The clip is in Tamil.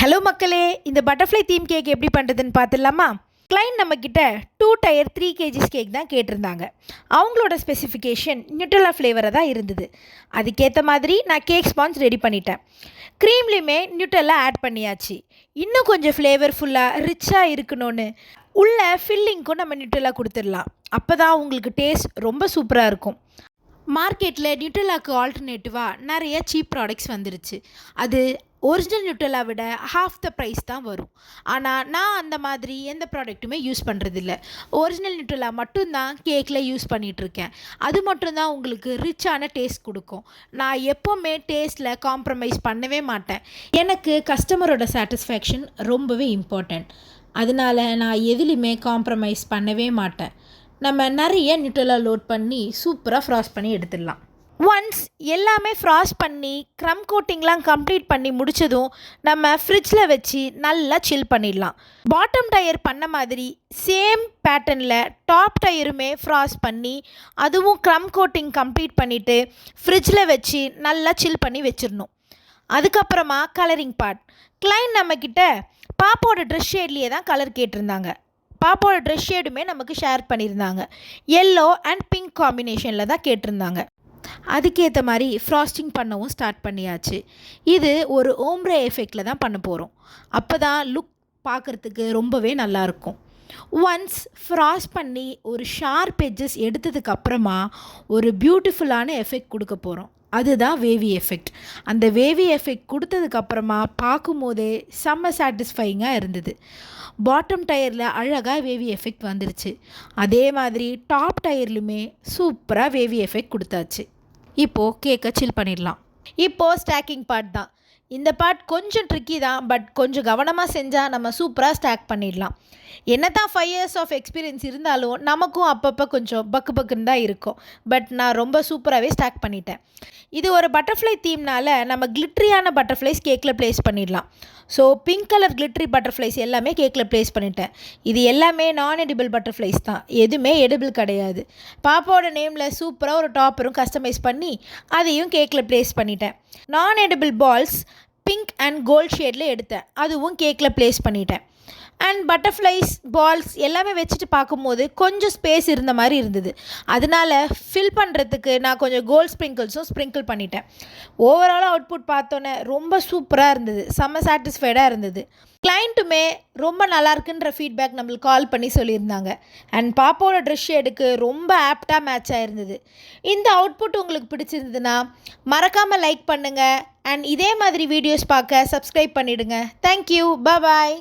ஹலோ மக்களே, இந்த பட்டர்ஃப்ளை தீம் கேக் எப்படி பண்ணுறதுன்னு பார்த்துடலாமா? கிளைண்ட் நம்மக்கிட்ட 2 டயர் 3 kgs கேக் தான் கேட்டிருந்தாங்க. அவங்களோட ஸ்பெசிஃபிகேஷன் நியூட்ரலா ஃப்ளேவராக தான் இருந்தது. அதுக்கேற்ற மாதிரி நான் கேக் ஸ்பான்ஸ் ரெடி பண்ணிட்டேன். க்ரீம்லேயுமே நியூட்ரலா ஆட் பண்ணியாச்சு. இன்னும் கொஞ்சம் ஃப்ளேவர்ஃபுல்லாக ரிச்சாக இருக்கணும்னு உள்ள ஃபில்லிங்க்கும் நம்ம நியூட்ரலா கொடுத்துடலாம். அப்போ தான் உங்களுக்கு டேஸ்ட் ரொம்ப சூப்பராக இருக்கும். மார்க்கெட்டில் நியூட்ரலாக்கு ஆல்டர்னேட்டிவாக நிறைய சீப் ப்ராடக்ட்ஸ் வந்துருச்சு. அது ஒரிஜினல் நியூட்ரலா விட ஹாஃப் த ப்ரைஸ் தான் வரும். ஆனால் நான் அந்த மாதிரி எந்த ப்ராடக்ட்டுமே யூஸ் பண்ணுறதில்ல. ஒரிஜினல் நியூட்ரலா மட்டும்தான் கேக்கில் யூஸ் பண்ணிகிட்ருக்கேன். அது மட்டும்தான் உங்களுக்கு ரிச்சான டேஸ்ட் கொடுக்கும். நான் எப்போவுமே டேஸ்ட்டில் காம்ப்ரமைஸ் பண்ணவே மாட்டேன். எனக்கு கஸ்டமரோட சாட்டிஸ்ஃபேக்ஷன் ரொம்பவே இம்பார்ட்டண்ட். அதனால் நான் எதுலேயுமே காம்ப்ரமைஸ் பண்ணவே மாட்டேன். நம்ம நிறைய நியூட்ரலா லோட் பண்ணி சூப்பராக ஃப்ராஸ்ட் பண்ணி எடுத்துடலாம். ஒன்ஸ் எல்லாமே ஃப்ராஸ்ட் பண்ணி க்ரம் கோட்டிங்லாம் கம்ப்ளீட் பண்ணி முடித்ததும் நம்ம ஃப்ரிட்ஜில் வச்சு நல்லா சில் பண்ணிடலாம். பாட்டம் டயர் பண்ண மாதிரி சேம் பேட்டர்னில் டாப் டயருமே ஃப்ராஸ்ட் பண்ணி அதுவும் க்ரம் கோட்டிங் கம்ப்ளீட் பண்ணிவிட்டு ஃப்ரிட்ஜில் வச்சு நல்லா சில் பண்ணி வச்சிடணும். அதுக்கப்புறமா கலரிங் பார்ட். கிளைண்ட் நம்மக்கிட்ட பாப்போட ட்ரெஸ் ஷேட்லேயே தான் கலர் கேட்டிருந்தாங்க. பாப்பாவோட ட்ரெஸ் ஷேடுமே நமக்கு ஷேர் பண்ணியிருந்தாங்க. எல்லோ அண்ட் பிங்க் காம்பினேஷனில் தான் கேட்டிருந்தாங்க. அதுக்கேற்ற மாதிரி ஃப்ராஸ்டிங் பண்ணவும் ஸ்டார்ட் பண்ணியாச்சு. இது ஒரு ஓம்ப்ரே எஃபெக்டில் தான் பண்ண போகிறோம். அப்போ தான் லுக் பார்க்குறதுக்கு ரொம்பவே நல்லாயிருக்கும். ஒன்ஸ் ஃப்ராஸ்ட் பண்ணி ஒரு ஷார்ப் எட்ஜஸ் எடுத்ததுக்கப்புறமா ஒரு பியூட்டிஃபுல்லான எஃபெக்ட் கொடுக்க போகிறோம். அதுதான் வேவி எஃபெக்ட். அந்த வேவி எஃபெக்ட் கொடுத்ததுக்கப்புறமா பார்க்கும்போதே செம்ம சாட்டிஸ்ஃபைங்காக இருந்தது. பாட்டம் டயரில் அழகாக வேவி எஃபெக்ட் வந்துருச்சு. அதே மாதிரி டாப் டயர்லையுமே சூப்பராக வேவி எஃபெக்ட் கொடுத்தாச்சு. இப்போது கேக்கை சில் பண்ணிடலாம். இப்போது ஸ்டாக்கிங் பார்ட் தான். இந்த பார்ட் கொஞ்சம் ட்ரிக்கி தான், பட் கொஞ்சம் கவனமாக செஞ்சால் நம்ம சூப்பராக ஸ்டாக் பண்ணிடலாம். என்ன தான் 5 years ஆஃப் எக்ஸ்பீரியன்ஸ் இருந்தாலும் நமக்கும் அப்பப்போ கொஞ்சம் பக்குன்னு தான் இருக்கும். பட் நான் ரொம்ப சூப்பராகவே ஸ்டாக் பண்ணிட்டேன். இது ஒரு பட்டர்ஃப்ளை தீம்னால் நம்ம கிளிட்ரியான பட்டர்ஃப்ளைஸ் கேக்கில் ப்ளேஸ் பண்ணிடலாம். So pink colour glittery butterflies எல்லாமே கேக்கில் ப்ளேஸ் பண்ணிட்டேன். இது எல்லாமே நான் எடிபிள் பட்டர்ஃப்ளைஸ் தான், எதுவுமே எடிபிள் கிடையாது. பாப்பாவோட நேமில் சூப்பராக ஒரு டாப்பரும் கஸ்டமைஸ் பண்ணி அதையும் கேக்கில் ப்ளேஸ் பண்ணிட்டேன். நான் edible balls pink and gold ஷேடில் எடுத்தேன், அதுவும் கேக்கில் ப்ளேஸ் பண்ணிட்டேன். அண்ட் பட்டர்ஃப்ளைஸ் பால்ஸ் எல்லாமே வச்சுட்டு பார்க்கும்போது கொஞ்சம் ஸ்பேஸ் இருந்த மாதிரி இருந்தது. அதனால் ஃபில் பண்ணுறதுக்கு நான் கொஞ்சம் கோல்ட் ஸ்ப்ரிங்கிள்ஸும் ஸ்ப்ரிங்கிள் பண்ணிட்டேன். ஓவராலாக அவுட்புட் பார்த்தோன்னே ரொம்ப சூப்பராக இருந்தது, செம்ம சாட்டிஸ்ஃபைடாக இருந்தது. கிளைண்ட்டுமே ரொம்ப நல்லாயிருக்குன்ற ஃபீட்பேக் நம்மளுக்கு கால் பண்ணி சொல்லியிருந்தாங்க. அண்ட் பாப்பாவோட ட்ரெஸ் ஷேடுக்கு ரொம்ப ஆப்டாக மேட்ச் ஆகிருந்தது. இந்த அவுட்புட் உங்களுக்கு பிடிச்சிருந்ததுன்னா மறக்காமல் லைக் பண்ணுங்கள். அண்ட் இதே மாதிரி வீடியோஸ் பார்க்க சப்ஸ்கிரைப் பண்ணிவிடுங்க. தேங்க்யூ, பாய்.